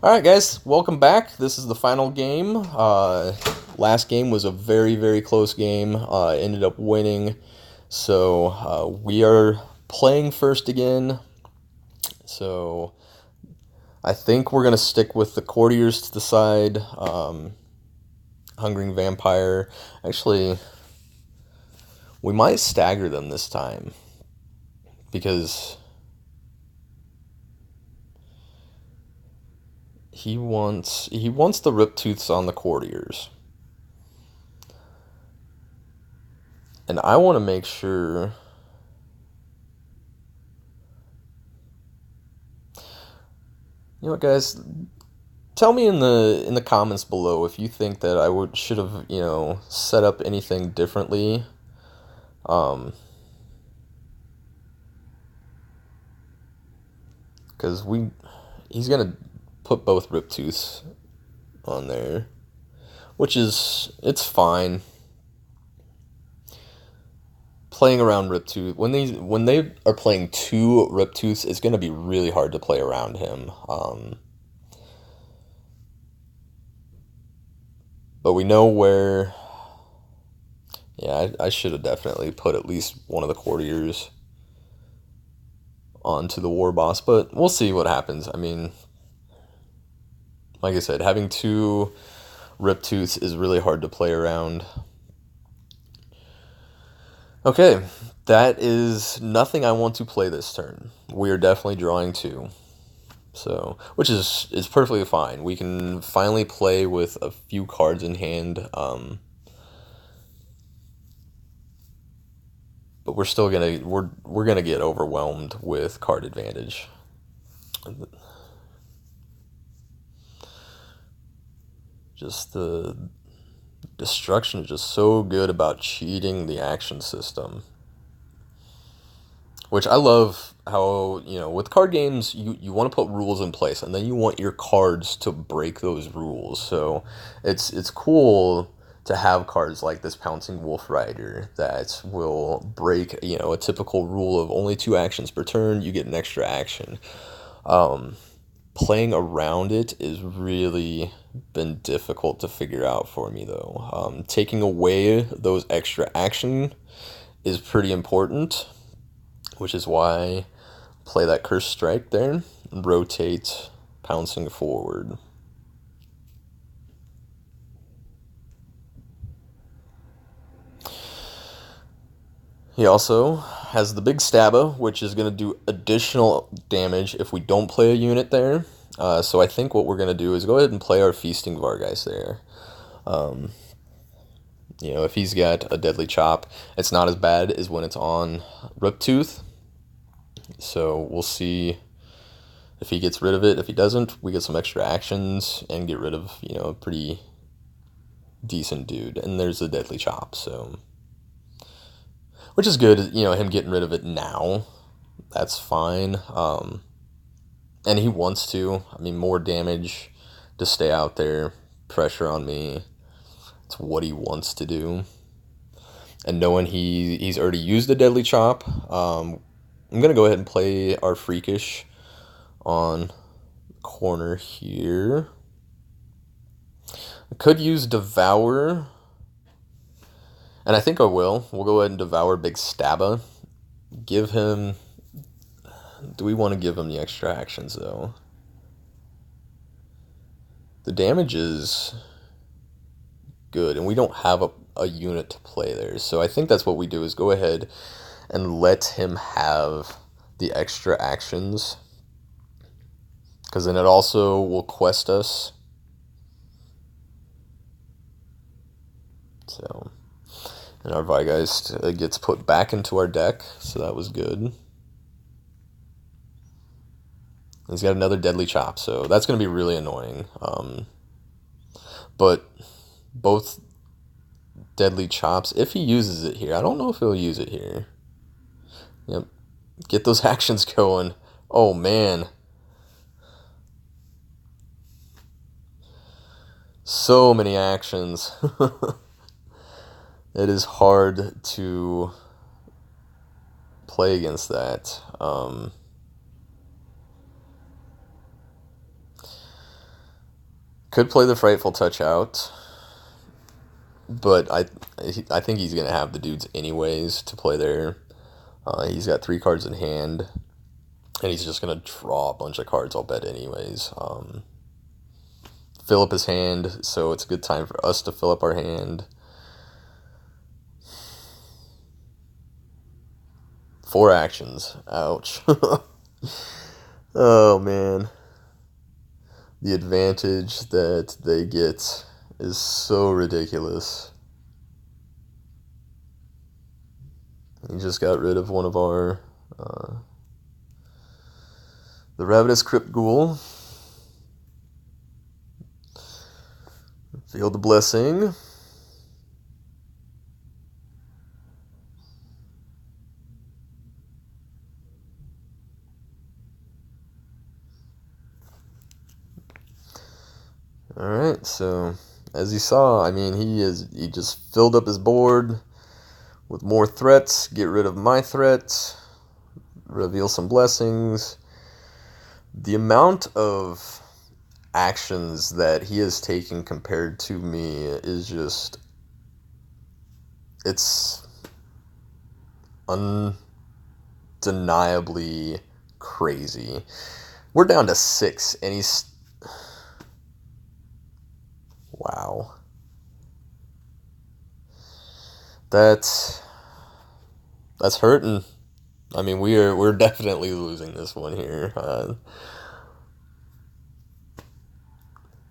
Alright guys, welcome back. This is the final game. Last game was a very, very close game. Ended up winning. So we are playing first again. So I think we're going to stick with the courtiers to the side. Hungering Vampire. Actually, we might stagger them this time. Because he wants the Rip Tooths on the courtiers. And I want to make sure. You know what, guys? Tell me in the comments below if you think that I would should have, set up anything differently. Um, because he's gonna put both Rip Tooths on there, which is it's fine. Playing around Rip Tooth when they are playing two Rip Tooths, it's gonna be really hard to play around him. But we know where. Yeah, I should have definitely put at least one of the courtiers onto the war boss, but we'll see what happens. I mean, like I said, having two Rip Tooths is really hard to play around. Okay, that is nothing I want to play this turn. We are definitely drawing two. So, which is perfectly fine. We can finally play with a few cards in hand. But we're gonna get overwhelmed with card advantage. Just the destruction is just so good about cheating the action system. Which I love how, with card games, you want to put rules in place and then you want your cards to break those rules. So it's cool to have cards like this Pouncing Wolf Rider that will break, a typical rule of only two actions per turn, you get an extra action. Playing around it is really been difficult to figure out for me though. Taking away those extra action is pretty important, which is why I play that Cursed Strike there, rotate Pouncing forward. He also has the Big Stabba, which is going to do additional damage if we don't play a unit there. So I think what we're going to do is go ahead and play our Feasting Vargeist there. If he's got a Deadly Chop, it's not as bad as when it's on Rip Tooth. So we'll see if he gets rid of it. If he doesn't, we get some extra actions and get rid of, a pretty decent dude. And there's the Deadly Chop, so... Which is good, him getting rid of it now. That's fine. And he wants to. I mean, more damage to stay out there. Pressure on me. It's what he wants to do. And knowing he's already used the Deadly Chop, I'm going to go ahead and play our Freakish on the corner here. I could use Devour. And I think I will. We'll go ahead and Devour Big Stabba. Give him... Do we want to give him the extra actions, though? The damage is good, and we don't have a unit to play there. So I think that's what we do, is go ahead and let him have the extra actions. Because then it also will quest us. So... And our Vargeist gets put back into our deck, so that was good. He's got another Deadly Chop, so that's going to be really annoying. But both Deadly Chops, if he uses it here, I don't know if he'll use it here. Yep. Get those actions going. Oh, man. So many actions. It is hard to play against that. Could play the Frightful Touch out, but I think he's gonna have the dudes anyways to play there. He's got 3 cards in hand, and he's just gonna draw a bunch of cards, I'll bet anyways. Fill up his hand, so it's a good time for us to fill up our hand. 4 actions. Ouch. Oh man. The advantage that they get is so ridiculous. He just got rid of one of our the Ravenous Crypt Ghoul. Feel the Blessing. Alright, so as you saw, I mean, he just filled up his board with more threats, get rid of my threat, reveal some blessings. The amount of actions that he has taken compared to me is just, it's undeniably crazy. We're down to 6 and he's, wow. That's hurting. I mean, we're definitely losing this one here.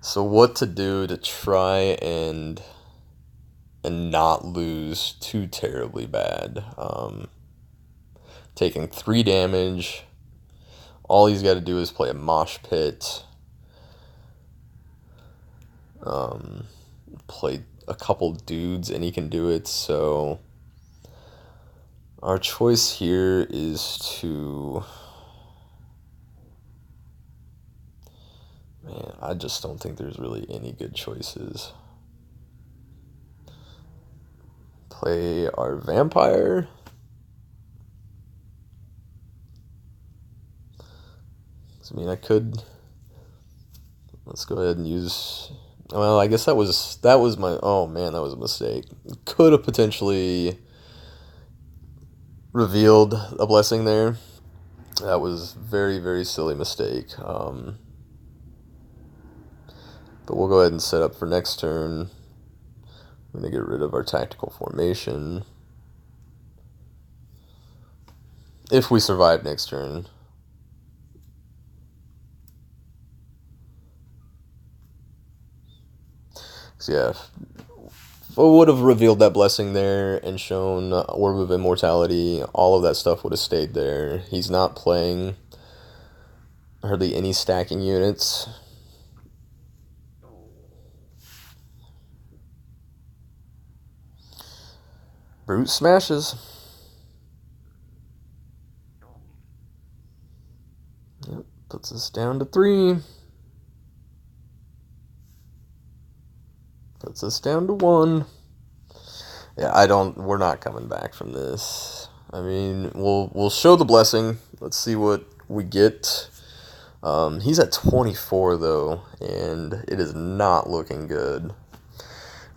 So what to do to try and not lose too terribly bad? Taking 3 damage. All he's got to do is play a mosh pit. Play a couple dudes and he can do it. So our choice here is to... Man, I just don't think there's really any good choices. Play our vampire. I mean, I could... Let's go ahead and use... Well, I guess that was my... Oh, man, that was a mistake. Could have potentially revealed a blessing there. That was very, very silly mistake. But we'll go ahead and set up for next turn. I'm going to get rid of our tactical formation. If we survive next turn. So yeah, if I would have revealed that blessing there and shown Orb of Immortality, all of that stuff would have stayed there. He's not playing hardly any stacking units. Brute smashes. Yep, puts us down to 3. Puts us down to 1. Yeah, we're not coming back from this. I mean, we'll show the blessing. Let's see what we get. He's at 24 though, and it is not looking good.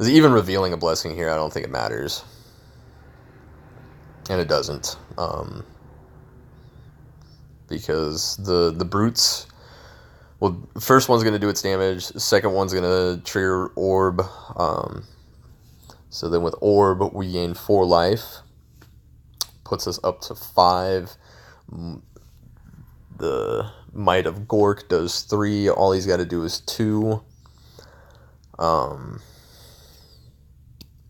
Even revealing a blessing here, I don't think it matters. And it doesn't. Because the brutes... Well, the first one's going to do its damage. The second one's going to trigger Orb. So then with Orb, we gain 4 life. Puts us up to 5. The Might of Gork does 3. All he's got to do is 2.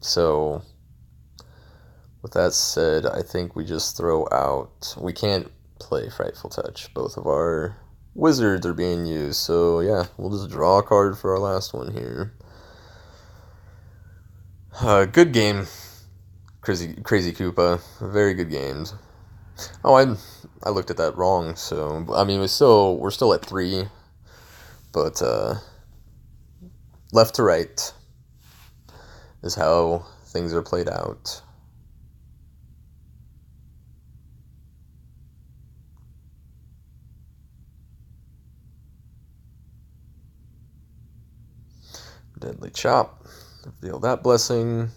So, with that said, I think we just throw out... We can't play Frightful Touch. Both of our wizards are being used. So, yeah, we'll just draw a card for our last one here. Good game, Crazy Koopa. Very good games. Oh, I looked at that wrong. So I mean, we're still at 3, but left to right is how things are played out. Deadly Chop. Reveal that blessing.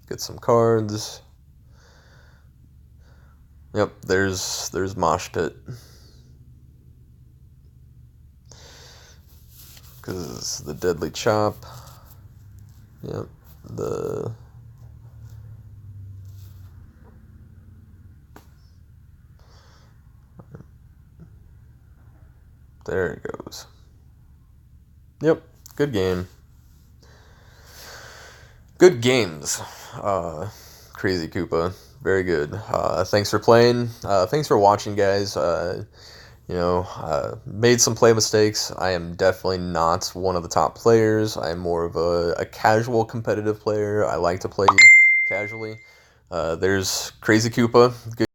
Get some cards. Yep, there's Mosh Pit. Because the Deadly Chop. Yep, there it goes. Yep, good game. Good games. Crazy Koopa. Very good. Thanks for playing. Thanks for watching, guys. Made some play mistakes. I am definitely not one of the top players. I'm more of a casual competitive player. I like to play casually. There's Crazy Koopa. Good